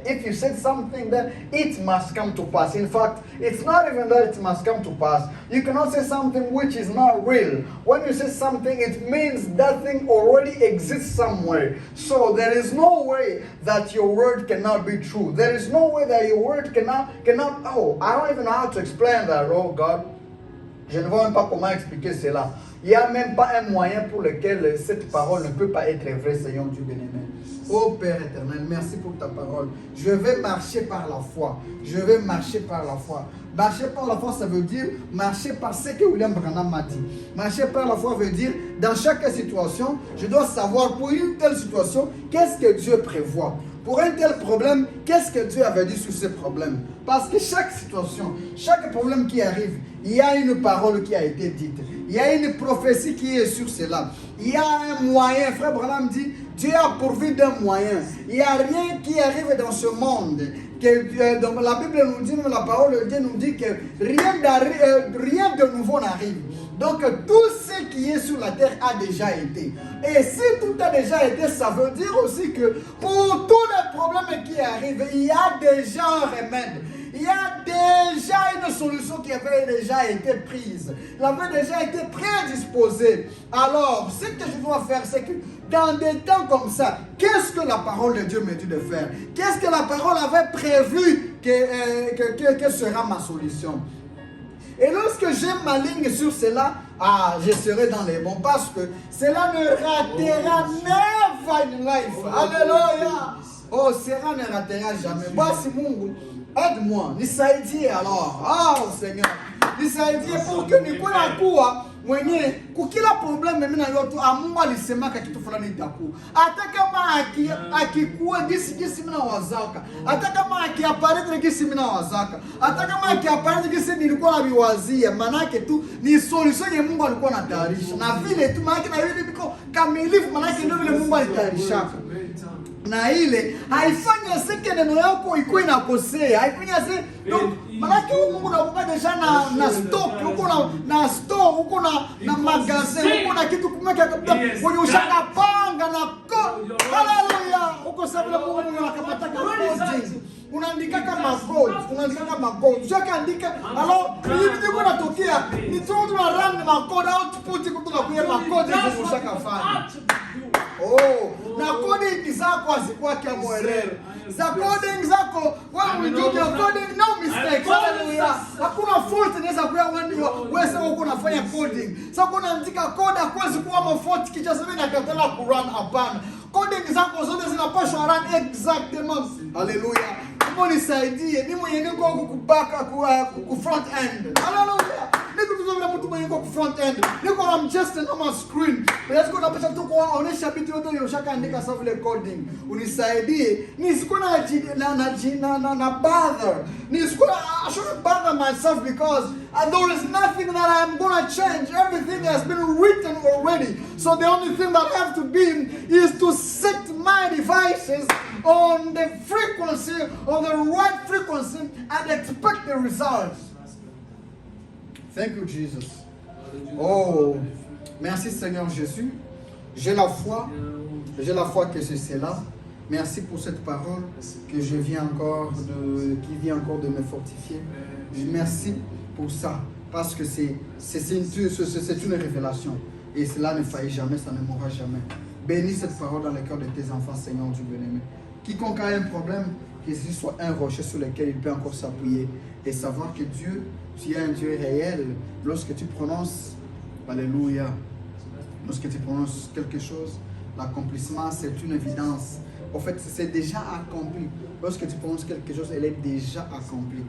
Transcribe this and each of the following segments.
if you said something, then it must come to pass. In fact, it's not even that it must come to pass. You cannot say something which is not real. When you say something, it means that thing already exists somewhere. So there is no way that your word cannot be true. There is no way that your word cannot, oh, I don't even know how to explain that, oh God. Je ne vois même pas comment expliquer cela. Il n'y a même pas un moyen pour lequel cette parole ne peut pas être vraie, Seigneur Dieu bien-aimé. Oh Père éternel, merci pour ta parole. Je vais marcher par la foi. Je vais marcher par la foi. Marcher par la foi, ça veut dire marcher par ce que William Branham m'a dit. Marcher par la foi veut dire, dans chaque situation, je dois savoir pour une telle situation, qu'est-ce que Dieu prévoit. Pour un tel problème, qu'est-ce que Dieu avait dit sur ce problème? Parce que chaque situation, chaque problème qui arrive, il y a une parole qui a été dite. Il y a une prophétie qui est sur cela. Il y a un moyen. Frère Branham dit, Dieu a pourvu d'un moyen. Il n'y a rien qui arrive dans ce monde. Donc la Bible nous dit, la parole de Dieu nous dit que rien de nouveau n'arrive. Donc tout ce qui est sur la terre a déjà été. Et si tout a déjà été, ça veut dire aussi que pour tous les problèmes qui arrivent, il y a déjà un remède. Il y a déjà une solution qui avait déjà été prise. Elle avait déjà été prédisposée. Alors, ce que je dois faire, c'est que dans des temps comme ça, qu'est-ce que la parole de Dieu me dit de faire? Qu'est-ce que la parole avait prévu que sera ma solution? Et lorsque je m'aligne sur cela, je serai dans les bons parce que cela ne ratera never in life. Alléluia. Oh, cela ne ratera jamais. Basi Mungu, aide-moi. Nisaidie alors. Oh Seigneur. Nisaidie pour que nikuwe kuwa mwenye kukila problème mimi na yote Mungu alisemaka kitu fulani itakuwa. Hata kama akikuwa gisi mimi na wazaka. Hata kama akiaparete gisi mimi na wazaka. Hata kama akiaparete gisi nilikuwa nabiwazia. Manake tu ni solution ya Mungu alikuwa anatayarisha. Na vile tu manake na vile biko kamilifu manake ndio vile Mungu alitayarisha. Na ile haifanya sike neno yako ikuwe inakosea. Haifanya se manake Mungu unakupa deja na stock, uko na store, uko na magazine, uko na kitu kumeka kwenye ushakapanga na haleluya. Uko sababu Mungu anakapata coding. Unaandika kama code, Ushakaandika, alors hivi ndiko natokea. Ni tu na run ma code output kutoka kwa ma code ushakafanya. Oh, na coding zako hazikuwa kia mwerero. Za coding zako, when you do your coding, no mistakes. Hallelujah. Hakuna fault inaweza kuwa wewe uko unafanya coding. Sasa unaandika code hakuwezi kuwa ma fault kisha sasa inakatala ku run hapana. Coding zako zote zinapaswa run exactement. Hallelujah. Mungu nisaidie, mimi mwenyewe niko kukubaka ku front end. Hallelujah. Niko tuzobela mtu mwenyewe ku front end. Niko na mjeste na ma screen. Basi kuna pesa tu kuonesha vitu yote ushakaandika sawa vile coding. Unisaidie. Nisiko na bother. I shouldn't bother myself because there is nothing that I am going to change. Everything has been written already. So the only thing that I have to be is to set my devices on the frequency, on the right frequency, and expect the results. Thank you, Jesus. Oh, merci Seigneur Jésus. J'ai la foi que c'est cela. Merci pour cette parole que qui vient encore de me fortifier. Merci pour ça, parce que c'est une révélation. Et cela ne faillit jamais, ça ne mourra jamais. Bénis cette parole dans le cœur de tes enfants, Seigneur Dieu bien-aimé. Quiconque a un problème, que ce soit un rocher sur lequel il peut encore s'appuyer et savoir que Dieu, tu es un Dieu réel. Lorsque tu prononces, alléluia, lorsque tu prononces quelque chose, l'accomplissement, c'est une évidence. En fait, c'est déjà accompli. Lorsque tu prononces quelque chose, elle est déjà accomplie.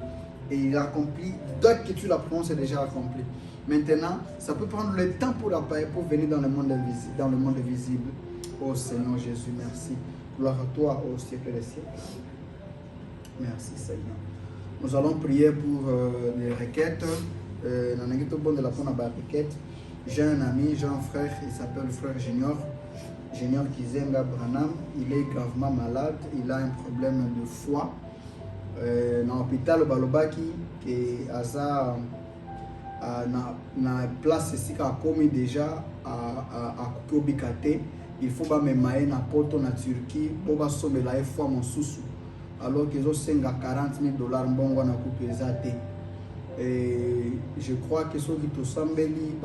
Et il accomplit, dès que tu la prononces, c'est déjà accompli. Maintenant, ça peut prendre le temps pour venir dans le monde visible. Oh Seigneur Jésus, merci. Gloire à toi au siècle des siècles. Merci Seigneur. Nous allons prier pour les requêtes. J'ai un ami, j'ai un frère, il s'appelle frère Junior. Junior Kizenga Branham, il est gravement malade, il a un problème de foie. Dans l'hôpital Balobaki, qui a na place ici qui a commis déjà à Kobikate, il faut me mailler na poto na Turquie pour ba somela e fois mon sousou alors qu'ils ont 5 à 40 000 dollars, bon, on a coupé les athées. Et je crois que ceux qui te sambeli,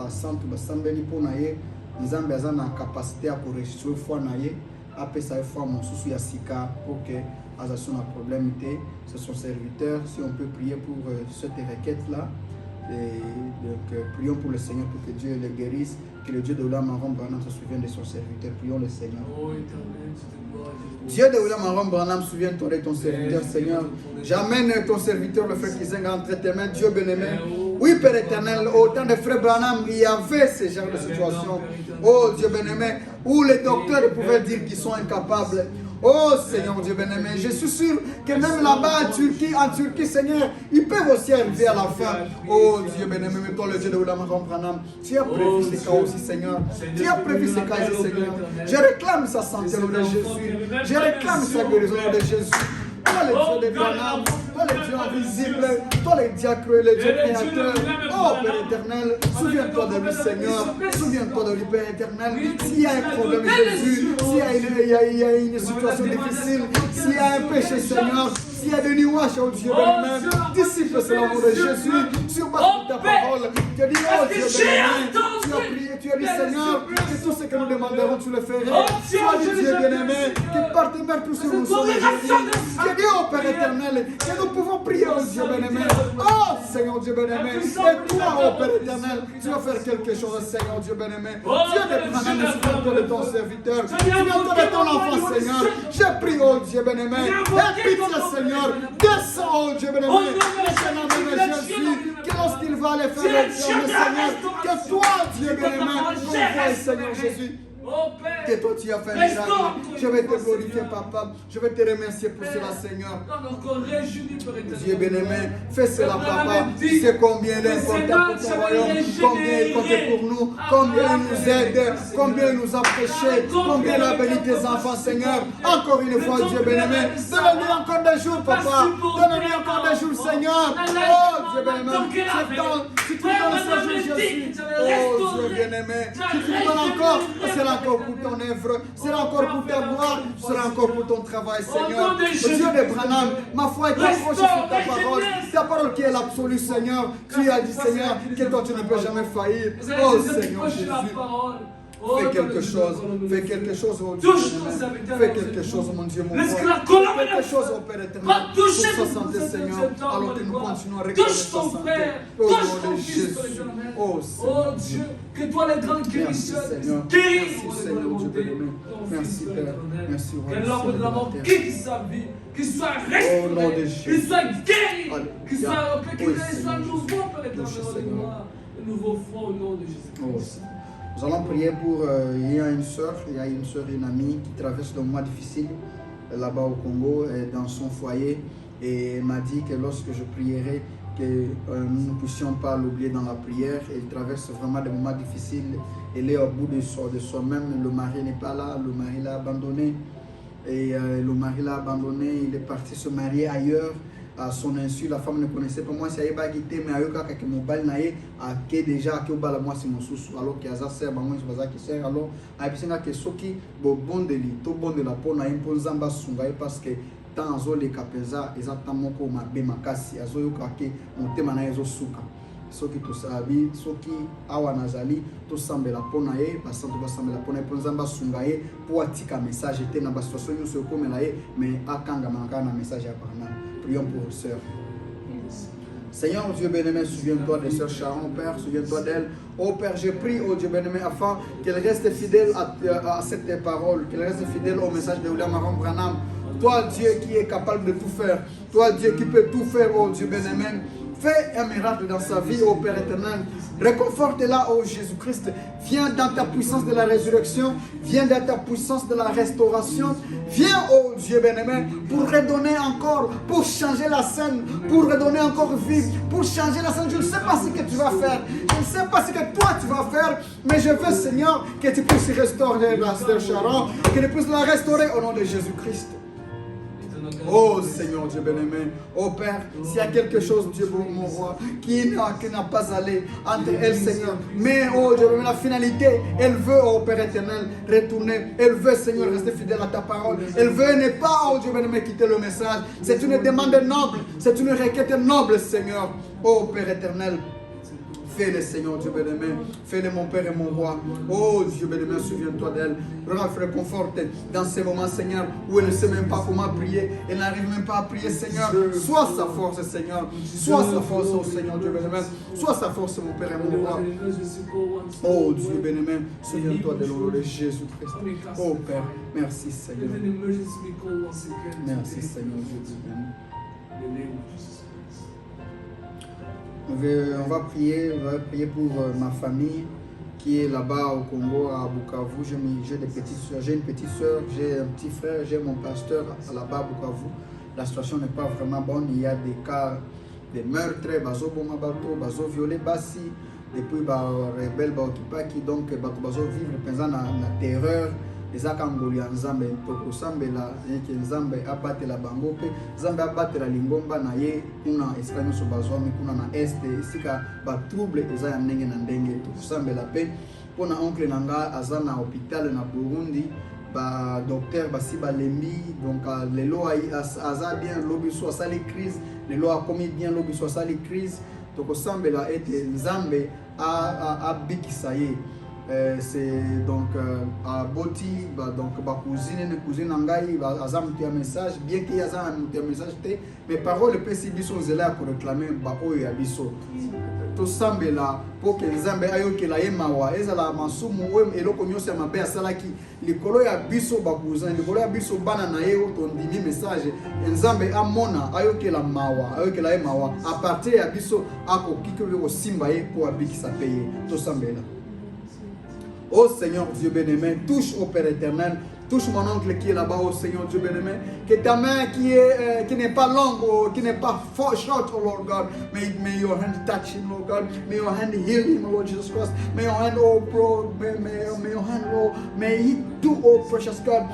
sambeli pour naïe, ils ont besoin de capacité à restituer foi naïe, après ça, il faut mon souci à Sika pour que Azasson a problème, c'est son serviteur. Si on peut prier pour cette requête-là, donc prions pour le Seigneur pour que Dieu le guérisse, que le Dieu de William Aron Branham se souvienne de son serviteur. Prions le Seigneur. Dieu de William Aron Branham, souviens-toi de ton serviteur, Seigneur. J'amène ton serviteur, le frère Kizenga, entre tes mains, Dieu bien-aimé. Oui, Père éternel, au temps de frère Branham, il y avait ce genre de situation. Oh Dieu bien-aimé, où les docteurs pouvaient dire qu'ils sont incapables. Oh Seigneur Dieu bien-aimé, je suis sûr que même là-bas en Turquie, Seigneur, ils peuvent aussi arriver à la fin. Oh Dieu bien-aimé, mais toi le Dieu de William Aron Branham, tu as prévu ces cas aussi, Seigneur. Tu as prévu ces cas aussi, Seigneur. Je réclame sa santé au nom de Jésus. Je réclame sa guérison au nom de Jésus. Toi le Dieu de Branham, toi le Dieu invisible, toi le diacre, le Dieu créateur. Oh Père éternel, souviens-toi de lui Seigneur, souviens-toi de lui Père éternel. S'il y a un problème Jésus, s'il y a une situation difficile, s'il y a un péché Seigneur, s'il y a des nuages au Dieu lui-même, dissipe cela au nom de Jésus, sur base de ta parole. Tu as dit oh Dieu bien-aimé, tu as prié, tu as dit Seigneur, que tout ce que nous demanderons tu le ferais. Tu as dit Dieu bien-aimé, que par tes mains tous nous sommes guéris. Oh Père éternel, que nous pouvons prier au Dieu bien-aimé. Oh Seigneur Dieu bien-aimé, et toi, oh Père éternel, tu vas faire quelque chose, Seigneur Dieu bien-aimé. Dieu de Branham, souviens-toi de ton serviteur, souviens-toi de ton enfant, Seigneur. Je prie, oh Dieu bien-aimé, et pitié, Seigneur, descends, oh Dieu bien-aimé, le Jésus, que lorsqu'il va aller faire le Seigneur, que toi, Dieu bien-aimé, envoie, Seigneur Jésus. Que toi tu as fait un miracle. Je vais te glorifier, papa. Je vais te remercier pour cela, Seigneur. Dieu bien-aimé, fais cela, papa. Tu sais combien il est important pour ton royaume, combien il compte pour nous, combien il nous aide, combien il nous a prêché, combien il a béni tes enfants, Seigneur. Encore une fois, Dieu bien-aimé, donne-lui encore des jours, papa. Donne-lui encore des jours, Seigneur. Oh, Dieu bien-aimé, si tu me donnes ce jour, Jésus. Oh, Dieu bien-aimé, si tu me donnes encore, c'est encore pour ton œuvre, c'est encore pour ta gloire, c'est encore pour ton travail, Seigneur. Dieu de Branham, ma foi est accrochée sur ta parole qui est l'absolu, Seigneur. Tu as dit, Seigneur, que toi tu ne peux jamais faillir. Oh, Seigneur Jésus. Fais quelque chose, oh Dieu. Fais quelque chose, mon Dieu, mon Dieu. Fais quelque chose, oh Père éternel, pour sa santé, Seigneur. Alors que nous continuons à réclamer sa santé. Au nom de Jésus. Oh Dieu, que toi les grands guérisseurs guérissent, Seigneur Dieu béni. Merci Père, merci Roi. Que l'homme de la mort quitte sa vie, qu'il soit restauré, qu'il soit guéri, qu'il soit nouveau, Père éternel, nouveau foi au nom de Jésus. Nous allons prier pour, il y a une soeur et une amie qui traverse un mois difficile là-bas au Congo, dans son foyer, et elle m'a dit que lorsque je prierai, que nous ne puissions pas l'oublier dans la prière. Elle traverse vraiment des moments difficiles, elle est au bout de soi-même, le mari n'est pas là, le mari l'a abandonné, et le mari l'a abandonné, il est parti se marier ailleurs. À son insu, la femme ne connaissait pas moi, c'est pas guité, mais ayoka que mon bal naé a que déjà que bala moi c'est mon sous alors qu'il y a ça sert moi c'est pas qui sert alors a bisenga que soki bon de li to bon de la peau na imposa mba sunga parce que tant zo les kapeza exactement moko mabe makasi azo yoka ke motema na ezo suka soki to sabi soki awa nazali to sambela pona ye basanto basambela pona imposa mba sunga ye pour atika message te na ba situation yo so komela ye mais akanga manka na message ya parna. Prions pour vos sœurs. Seigneur, Dieu bien-aimé, souviens-toi de sœur Sharon, Père, souviens-toi d'elle. Oh Père, je prie, oh Dieu bien-aimé, afin qu'elle reste fidèle à cette parole, qu'elle reste fidèle au message de William Aron Branham. Toi, Dieu qui est capable de tout faire, toi, Dieu qui peut tout faire, oh Dieu bien-aimé. Fais un miracle dans sa vie, ô Père éternel. Réconforte-la, ô Jésus-Christ. Viens dans ta puissance de la résurrection. Viens dans ta puissance de la restauration. Viens, ô Dieu bien-aimé, pour redonner encore, pour changer la scène, pour redonner encore vie, pour changer la scène. Je ne sais pas ce que tu vas faire. Je ne sais pas ce que toi tu vas faire. Mais je veux, Seigneur, que tu puisses restaurer la sœur Sharon, que tu puisses la restaurer au nom de Jésus-Christ. Oh Seigneur Dieu bien-aimé. Oh Père, s'il y a quelque chose, Dieu mon roi, qui n'a pas allé entre elle, Seigneur. Mais oh Dieu bien-aimé, la finalité, elle veut, oh Père éternel, retourner. Elle veut, Seigneur, rester fidèle à ta parole. Elle veut ne pas, oh Dieu bien-aimé, quitter le message. C'est une demande noble. C'est une requête noble, Seigneur. Oh Père éternel. Fais-le, Seigneur Dieu bien-aimé. Fais-le, mon Père et mon Roi. Oh Dieu bien-aimé, souviens-toi d'elle. Vraiment, fais-le conforter dans ces moments, Seigneur, où elle ne sait même pas comment prier. Elle n'arrive même pas à prier, Seigneur. Sois sa force, Seigneur. Sois sa force, oh Seigneur Dieu bien-aimé. Sois sa force, mon Père et mon Roi. Oh Dieu bien-aimé, souviens-toi de l'honneur de Jésus-Christ. Oh Père, merci, Seigneur. Merci, Seigneur Dieu bien-aimé. On va prier pour ma famille qui est là-bas au Congo, à Bukavu. J'ai des petites soeurs, j'ai une petite soeur, j'ai un petit frère, j'ai mon pasteur là-bas à Bukavu. La situation n'est pas vraiment bonne. Il y a des cas de meurtres, bazo boma bato, bazo violé basi, depuis ba rebelle ba okipaki, donc bazo vivre pendant la terreur. Ezaka ngoli ya Nzambe tokosambela yeke Nzambe abatela bango pe Nzambe abatela lingomba na ye kuna esika nyonso bazwami kuna na este esika batrouble eza ya ndenge na ndenge tokosambela pe mpona oncle na nga aza na hôpital na Burundi ba docteur basi balembi donc lelo aza bien lobi so asali crise lelo akomi bien lobi so asali crise tokosambela ete Nzambe abikisa ye. C'est donc à Boti, donc cousine Nangai, Azam un message, bien qu'il y ait un message, mais paroles PC Bisso Zela pour réclamer Bao et Abisso. Tout semble là pour que les Zambé ayo que la Yemawa, Ezala Masumu, et l'Okonyo Samabe Salaki, les Kolo ya Bisso Bakousin, les Kolo ya Bisso Bananae, ton dimi message, et Zambé Amona, ayo que la Mawa, ayo que la Yemawa, à partir à Bisso, Ako Kiko Simbaye pour Abiki sa payer, tout semble là. Oh Seigneur Dieu bien-aimé, touche au Père éternel, touche mon oncle qui est là-bas, oh Seigneur Dieu bien-aimé, que ta main qui n'est pas longue, oh, qui n'est pas short, oh Lord God, may your hand touch him, Lord God, may your hand heal him, Lord Jesus Christ, may your hand, oh bro, may your hand, oh, may he do, oh precious God,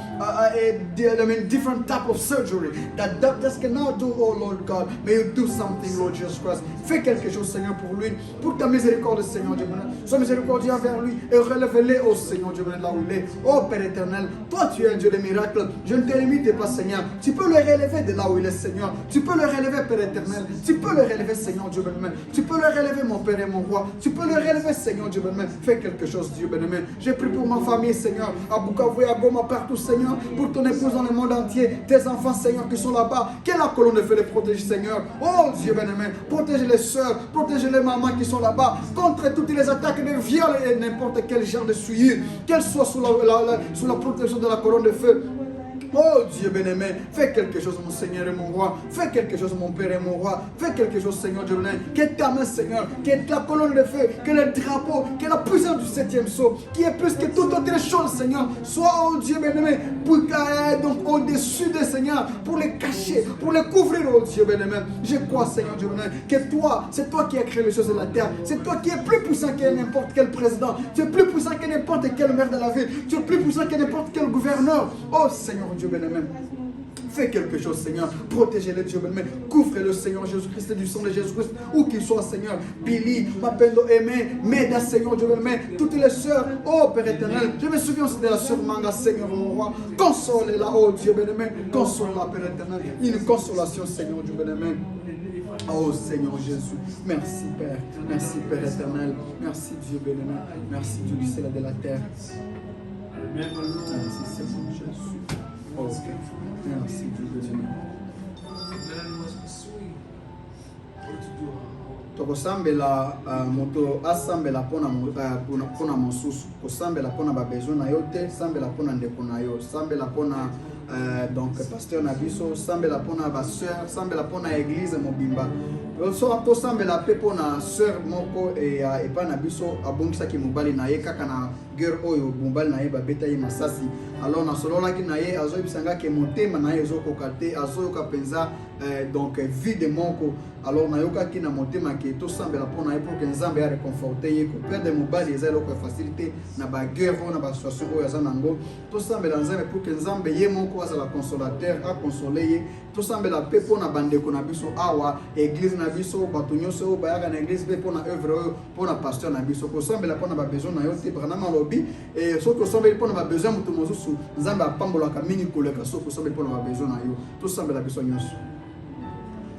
different type of surgery that doctors cannot do, oh Lord God, may you do something, Lord Jesus Christ, fais quelque chose, Seigneur, pour lui, pour ta miséricorde, Seigneur Dieu bien-aimé, sois miséricordieux envers lui et relève-le, oh Seigneur Dieu bien-aimé, là où il est, oh Père éternel, toi tu es un Dieu de miracles, je ne te limite pas, Seigneur, tu peux le relever de là où il est, Seigneur, tu peux le relever, Père éternel, tu peux le relever, Seigneur Dieu bien-aimé, tu peux le relever, mon Père et mon Roi, tu peux le relever, Seigneur Dieu bien-aimé, fais quelque chose, Dieu bien-aimé, j'ai pris pour ma famille, Seigneur, à Bukavu et à Goma, partout, Seigneur, pour ton épouse dans le monde entier, tes enfants, Seigneur, qui sont là-bas, que la colonne de feu les protège, Seigneur, oh Dieu bien-aimé, protège les soeurs, protège les mamans qui sont là-bas, contre toutes les attaques de viol et n'importe quel genre de souillure, qu'elles soient sous la protection de la colonne de feu. Oh Dieu bien-aimé, fais quelque chose mon Seigneur et mon Roi, fais quelque chose mon Père et mon Roi, fais quelque chose Seigneur Dieu bien-aimé, que ta main Seigneur, que la colonne de feu, que le drapeau, que la puissance du 7e sceau, qui est plus que toute autre chose Seigneur, soit oh Dieu bien-aimé, donc au-dessus des Seigneur, pour les cacher, pour les couvrir oh Dieu bien-aimé, je crois Seigneur Dieu bien-aimé, que toi, c'est toi qui as créé les choses de la terre, c'est toi qui es plus puissant que n'importe quel président, tu es plus puissant que n'importe quel maire de la ville, tu es plus puissant que n'importe quel gouverneur, oh Seigneur Dieu bien-aimé. Fais quelque chose, Seigneur. Protégez-le, Dieu bien-aimé. Couvre-le, Seigneur Jésus-Christ, du sang de Jésus-Christ. Où qu'il soit, Seigneur. Billy, Mapendo aimé, Meda, Seigneur Dieu bien-aimé. Toutes les sœurs, oh Père éternel. Je me souviens aussi de la sœur Manga, Seigneur mon Roi. Console-la, oh Dieu bien-aimé. Console-la, Père éternel. Une consolation, Seigneur Dieu bien-aimé. Oh Seigneur Jésus, merci Père, merci Père éternel, merci Dieu bien-aimé, merci Dieu du ciel et de la terre. Merci Seigneur Jésus. Oh, merci Dieu bien-aimé. Tokosambela moto asambela pona mosusu kosambela pona ba besoin na yo te sambela pona ndeko na yo sambela pona donc pasteur na biso sambela pona ba sœur sambela pona église mobimba to sambela pe pona sœur moko e pa na biso abongisaki mobali na ye kaka na guerre oyo mobali na ye babeta ye masasi alors na sololaki na ye azoyebisanga ke motema na ye ezokoka te azoyoka mpenza donc vide moko alors nayokaki na motema ke tosambela mpona ye pour que nzambe areconforte ye koperdre mobali eza eloko ya facilité na baguerre oyo na basituation oyo aza nango tosambela nzambe pour que nzambe ye moko azala consolateur aconsole ye tosambela pe pona bandeko na biso awa église na biso bato nyonso bayaka na église pe pona œuvre pona pasteur na biso kosambela pona ba besoin na yo te Branham alobi et soki kosambeli pona ba besoin moto mosusu nzambe apambolaka mingi koleka soki kosambeli pona ba besoin na yo tosambela biso nyonso.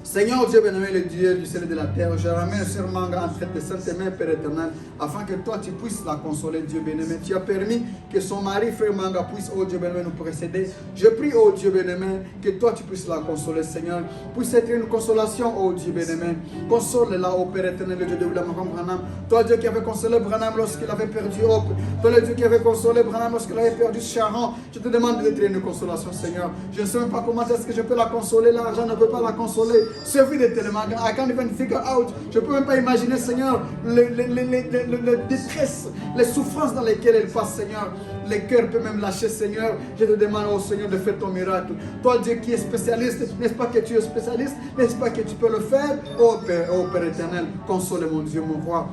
Seigneur Dieu bien-aimé, le Dieu du ciel et de la terre, je ramène sur Manga entre tes saintes mains, Père éternel, afin que toi tu puisses la consoler, Dieu bien-aimé. Tu as permis que son mari, frère Manga, puisse, oh Dieu bien-aimé, nous précéder. Je prie, oh Dieu bien-aimé, que toi tu puisses la consoler, Seigneur. Puisse être une consolation, oh Dieu bien-aimé. Console-la, oh Père éternel, le Dieu de William Branham. Toi, Dieu qui avait consolé Branham lorsqu'il avait perdu Hope. Toi, le Dieu qui avait consolé Branham lorsqu'il avait perdu Sharon. Je te demande d'être une consolation, Seigneur. Je ne sais même pas comment est-ce que je peux la consoler. L'argent ne peut pas la consoler. Suffit de tellement. I can't even figure out. Je ne peux même pas imaginer, Seigneur, les détresses, les souffrances dans lesquelles elle passe, Seigneur. Les cœurs peuvent même lâcher, Seigneur. Je te demande, oh Seigneur, de faire ton miracle. Toi, Dieu qui est spécialiste, n'est-ce pas que tu es spécialiste? N'est-ce pas que tu peux le faire? Oh Père éternel, console mon Dieu, mon roi.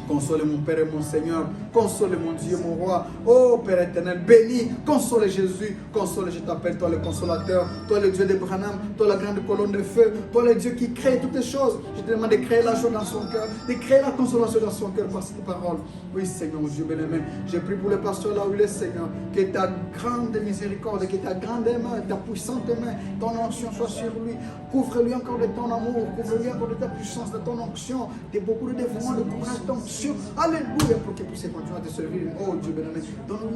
Console mon Père et mon Seigneur. Console mon Dieu, mon roi. Oh Père éternel, bénis. Console Jésus. Console, je t'appelle, toi le consolateur. Toi le Dieu de Branham. Toi la grande colonne de feu. Toi le Dieu qui crée toutes les choses. Je te demande de créer la joie dans son cœur. De créer la consolation dans son cœur par cette parole. Oui Seigneur, mon Dieu bien-aimé. Je prie pour le pasteur là où il est, Seigneur. Que ta grande miséricorde, que ta grande main, ta puissante main, ton onction soit sur lui. Couvre-lui encore de ton amour. Couvre-lui encore de ta puissance, de ton onction. De beaucoup de dévouement, de courage, d'onction. Alléluia, pour qu'il puisse continuer à te servir. Oh Dieu bien-aimé, donne-nous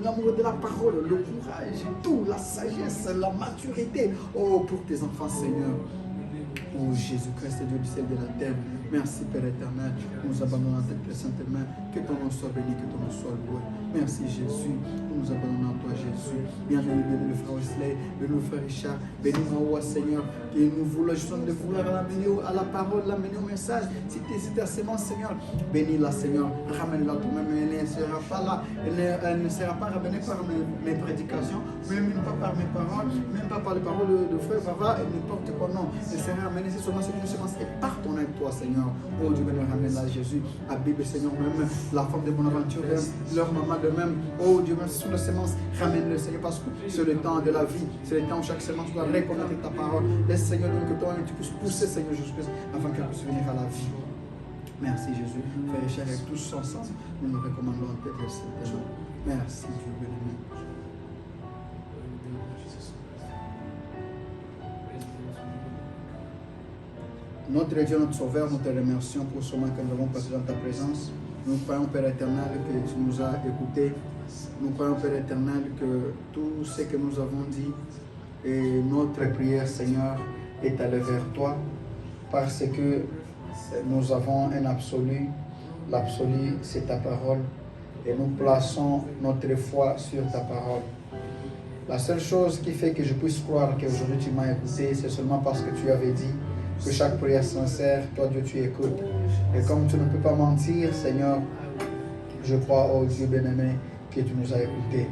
l'amour de la parole, le courage, tout, la sagesse, la maturité. Oh, pour tes enfants, Seigneur. Oh Jésus-Christ, Dieu du ciel et de la terre. Merci Père éternel. Nous abandonnons à tes saintes mains. Que ton nom soit béni, que ton nom soit loué. Merci Jésus. Nous nous abandonnons à toi Jésus. Bienvenue, béni le frère Wesley, béni le frère Richard, béni moi Seigneur. Et nous voulons justement de vouloir l'amener à la parole, l'amener au message. Si c'est ta sémence Seigneur, bénis-la Seigneur. Ramène-la toi-même. Elle ne sera pas là. Elle ne sera pas ramenée par mes prédications, même pas par mes paroles, même pas par les paroles de frère Vava et n'importe quoi. Non. Elle sera ramenée seulement sur une sémence et par ton aide toi Seigneur. Oh Dieu, ben ramène-la Jésus. Habib Seigneur, même la femme de Bonaventure, leur maman de même. Oh Dieu, même sur la sémence, ramène-le Seigneur, parce que c'est le temps de la vie. C'est le temps où chaque sémence doit reconnaître ta parole. Laisse Seigneur, donc que toi tu puisses pousser Seigneur Jésus-Christ afin qu'elle puisse venir à la vie. Merci Jésus. Frères et chers, avec tous ensemble, nous nous recommandons en tête cette main. Merci Dieu béni. Notre Dieu, notre Sauveur, nous te remercions pour ce moment que nous avons passé dans ta présence. Nous croyons, Père éternel, que tu nous as écoutés. Nous croyons, Père éternel, que tout ce que nous avons dit et notre prière, Seigneur, est allée vers toi parce que nous avons un absolu. L'absolu, c'est ta parole et nous plaçons notre foi sur ta parole. La seule chose qui fait que je puisse croire qu'aujourd'hui tu m'as écouté, c'est seulement parce que tu avais dit que chaque prière sincère, toi Dieu, tu écoutes. Et comme tu ne peux pas mentir, Seigneur, je crois, oh Dieu bien-aimé, que tu nous as écoutés.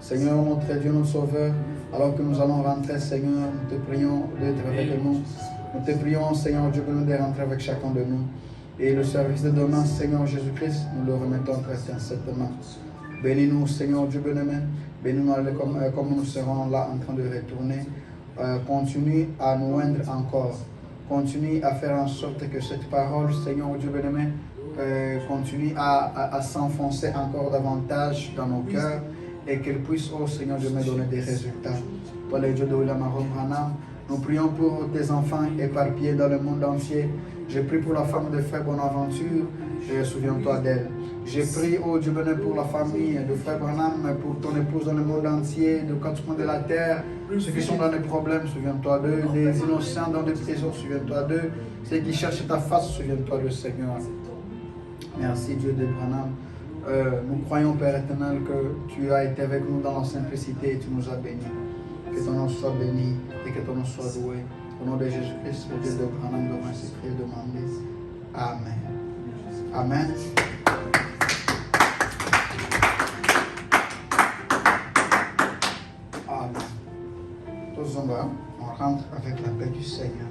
Seigneur, notre Dieu, notre Sauveur, alors que nous allons rentrer, Seigneur, nous te prions d'être avec nous. Nous te prions, Seigneur Dieu, de rentrer avec chacun de nous. Et le service de demain, Seigneur Jésus-Christ, nous le remettons entre tes saintes mains. Bénis-nous, Seigneur Dieu bien-aimé. Bénis-nous comme nous serons là en train de retourner. Continue à nous oindre encore. Continue à faire en sorte que cette parole, Seigneur Dieu bien-aimé, continue à s'enfoncer encore davantage dans nos cœurs et qu'elle puisse, oh Seigneur Dieu, me donner des résultats. Pour les dieux de William Branham, nous prions pour tes enfants éparpillés dans le monde entier. Je prie pour la femme de Frère Bonaventure, souviens-toi d'elle. Je prie, oh Dieu béni, pour la famille de Frère Branham, pour ton épouse dans le monde entier, de quatre coins de la terre, ceux qui sont dans des problèmes, souviens-toi d'eux, des innocents dans des prisons, souviens-toi d'eux, ceux qui cherchent ta face, souviens-toi d'eux, Seigneur. Merci Dieu de Branham. Nous croyons, Père éternel, que tu as été avec nous dans la simplicité et tu nous as bénis. Que ton nom soit béni et que ton nom soit loué. Au nom de Jésus-Christ, le Dieu de Branham, devant ainsi prier et demander. Amen. Amen. Amen. Tous on rentre avec la paix du Seigneur.